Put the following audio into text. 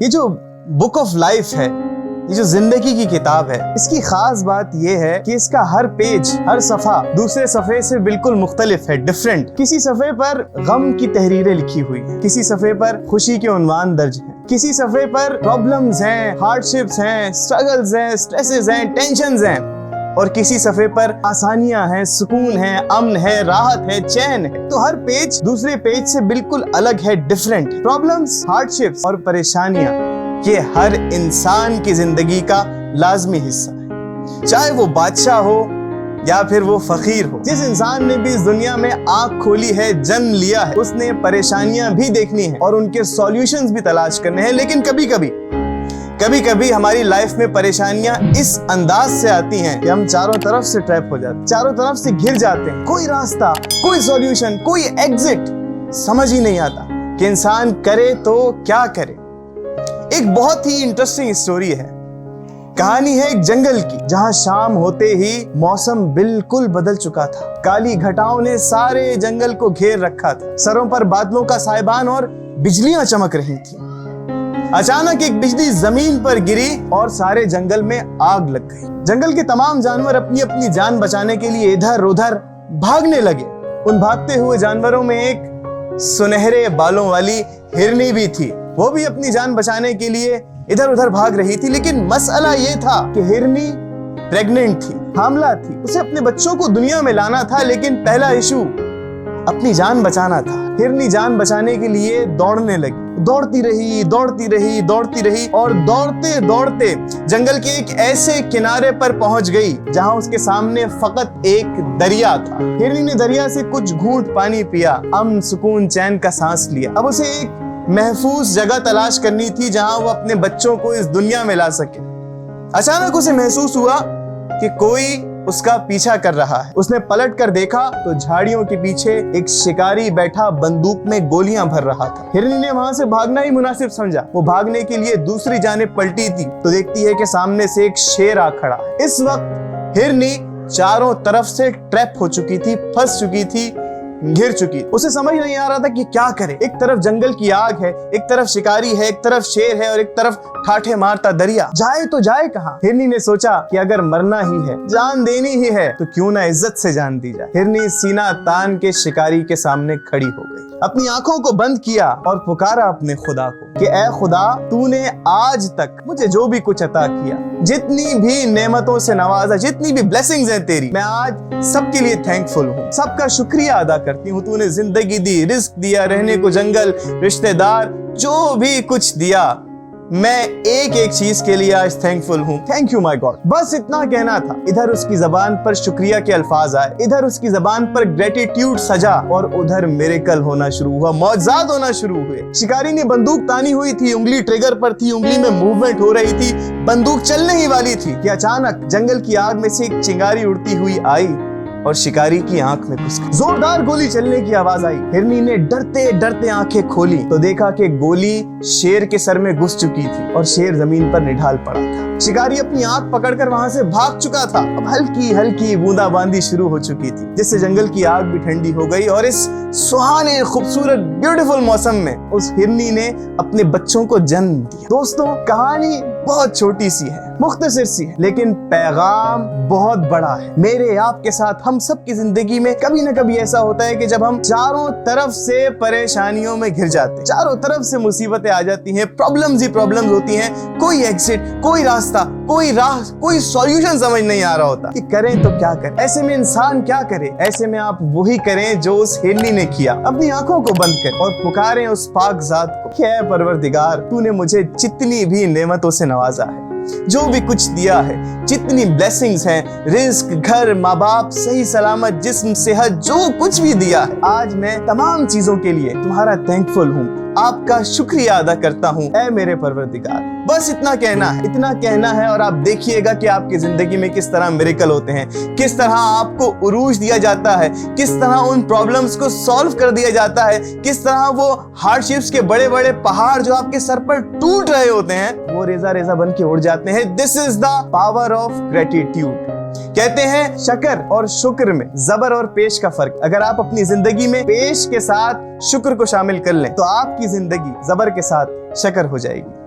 ये जो book of life है, ये जो जिंदगी की किताब है, इसकी खास बात ये है कि इसका हर पेज, हर सफा दूसरे सफे से बिल्कुल मुख्तलिफ है, डिफरेंट। किसी सफे पर गम की तहरीरें लिखी हुई है, किसी सफे पर खुशी के उन्वान दर्ज है, किसी सफे पर प्रॉब्लम्स हैं, हार्डशिप्स हैं, स्ट्रगल्स हैं, स्ट्रेसेस हैं, टेंशन्स हैं, और किसी सफे पर आसानियां हैं, सुकून है, अमन है, राहत है, चैन है। तो हर पेज दूसरे पेज से बिल्कुल अलग है, डिफरेंट। प्रॉब्लम्स, हार्डशिप्स और परेशानियां ये हर इंसान की जिंदगी का लाजमी हिस्सा है, चाहे वो बादशाह हो या फिर वो फकीर हो। जिस इंसान ने भी इस दुनिया में आंख खोली है, जन्म लिया है, उसने परेशानियां भी देखनी है और उनके सॉल्यूशंस भी तलाश करने हैं। लेकिन कभी कभी हमारी लाइफ में परेशानियां इस अंदाज से आती हैं कि हम चारों तरफ से ट्रैप हो जाते हैं, चारों तरफ से घिर जाते हैं। कोई रास्ता, कोई सॉल्यूशन, कोई एग्जिट समझ ही नहीं आता कि इंसान करे तो क्या करे। एक बहुत ही इंटरेस्टिंग स्टोरी है, कहानी है एक जंगल की, जहां शाम होते ही मौसम बिल्कुल बदल चुका था। काली घटाओं ने सारे जंगल को घेर रखा था, सरों पर बादलों का साइबान और बिजलियां चमक रही थी। अचानक एक बिजली जमीन पर गिरी और सारे जंगल में आग लग गई। जंगल के तमाम जानवर अपनी अपनी जान बचाने के लिए इधर उधर भागने लगे। उन भागते हुए जानवरों में एक सुनहरे बालों वाली हिरनी भी थी, वो भी अपनी जान बचाने के लिए इधर उधर भाग रही थी। लेकिन मसला ये था कि हिरनी प्रेग्नेंट थी, हामला थी, उसे अपने बच्चों को दुनिया में लाना था। लेकिन पहला इशू अपनी जान बचाना था। हिरनी जान बचाने के लिए दौड़ने लगी, दौड़ती रही और दौड़ते दौड़ते जंगल के एक ऐसे किनारे पर पहुंच गई जहां उसके सामने फकत एक दरिया था। हिरनी ने दरिया से कुछ घूंट पानी पिया, अमन, सुकून, चैन का सांस लिया। अब उसे एक महफूज जगह तलाश करनी थी जहां वो अपने बच्चों को इस दुनिया में ला सके। अचानक उसे महसूस हुआ कि कोई उसका पीछा कर रहा है। उसने पलट कर देखा तो झाड़ियों के पीछे एक शिकारी बैठा बंदूक में गोलियां भर रहा था। हिरनी ने वहां से भागना ही मुनासिब समझा। वो भागने के लिए दूसरी जानिब पलटी थी तो देखती है कि सामने से एक शेर आ खड़ा है। इस वक्त हिरनी चारों तरफ से ट्रैप हो चुकी थी, फंस चुकी थी, घिर चुकी। उसे समझ नहीं आ रहा था कि क्या करे। एक तरफ जंगल की आग है, एक तरफ शिकारी है, एक तरफ शेर है और एक तरफ ठाठे मारता दरिया। जाए तो जाए कहाँ? हिरनी ने सोचा कि अगर मरना ही है, जान देनी ही है, तो क्यों ना इज्जत से जान दी जाए। हिरनी सीना तान के शिकारी के सामने खड़ी हो गई, अपनी आंखों को बंद किया और पुकारा अपने खुदा को कि ऐ खुदा, तूने आज तक मुझे जो भी कुछ अता किया, जितनी भी नेमतों से नवाजा, जितनी भी ब्लेसिंग्स हैं तेरी, मैं आज सबके लिए थैंकफुल हूँ, सबका शुक्रिया अदा करती हूँ। तूने जिंदगी दी, रिस्क दिया, रहने को जंगल, रिश्तेदार, जो भी कुछ दिया, मैं एक एक चीज के लिए आज थैंकफुल हूँ। Thank you my God. बस इतना कहना था। इधर उसकी जबान पर शुक्रिया के अल्फाज आए, इधर उसकी जबान पर ग्रेटिट्यूड सजा और उधर मिरेकल होना शुरू हुआ, मौजज़ात होना शुरू हुए। शिकारी ने बंदूक तानी हुई थी, उंगली ट्रिगर पर थी, उंगली में मूवमेंट हो रही थी, बंदूक चलने ही वाली थी कि अचानक जंगल की आग में से एक चिंगारी उड़ती हुई आई और शिकारी की आंख में घुस गई। जोरदार गोली चलने की आवाज आई। हिरनी ने डरते डरते आंखें खोली तो देखा कि गोली शेर के सर में घुस चुकी थी और शेर जमीन पर निढाल पड़ा था। शिकारी अपनी आंख पकड़कर वहां से भाग चुका था। अब हल्की हल्की बूंदाबांदी शुरू हो चुकी थी, जिससे जंगल की आग भी ठंडी हो गई। और इस सुहाने, खूबसूरत, ब्यूटीफुल मौसम में उस हिरनी ने अपने बच्चों को जन्म दिया। दोस्तों, कहानी बहुत छोटी सी है, मुख्तसर सी है, लेकिन पैगाम बहुत बड़ा है। मेरे आपके साथ, हम सब की जिंदगी में कभी ना कभी ऐसा होता है कि जब हम चारों तरफ से परेशानियों में घिर जाते हैं, चारों तरफ से मुसीबतें आ जाती हैं, प्रॉब्लम्स ही प्रॉब्लम्स होती हैं, कोई एग्जिट, कोई रास्ता, कोई राह, कोई सॉल्यूशन समझ नहीं आ रहा होता कि करें तो क्या करें। ऐसे में इंसान क्या करे? ऐसे में आप वही करें जो उस हिरनी ने किया, अपनी आंखों को बंद कर और पुकारें उस पाक जात को, क्या है परवरदिगार, तूने मुझे जितनी भी नेमतों से नवाजा है, जो भी कुछ दिया है, जितनी ब्लेसिंग्स हैं, रिस्क, घर, माँ बाप, सही सलामत जिस्म, सेहत, जो कुछ भी दिया है, आज मैं तमाम चीजों के लिए तुम्हारा थैंकफुल हूँ, आपका शुक्रिया अदा करता हूँ ऐ मेरे परवरदिगार। बस इतना कहना है और आप देखिएगा कि आपकी जिंदगी में किस तरह मिरेकल होते हैं, किस तरह आपको उरूज दिया जाता है, किस तरह उन प्रॉब्लम्स को सॉल्व कर दिया जाता है, किस तरह वो हार्डशिप्स के बड़े बड़े पहाड़ जो आपके सर पर टूट रहे होते हैं वो रेजा रेजा बन के उड़ जाते हैं। This is the power of gratitude. कहते हैं शकर और शुक्र में जबर और पेश का फर्क। अगर आप अपनी जिंदगी में पेश के साथ शुक्र को शामिल कर लें तो आपकी जिंदगी जबर के साथ शकर हो जाएगी।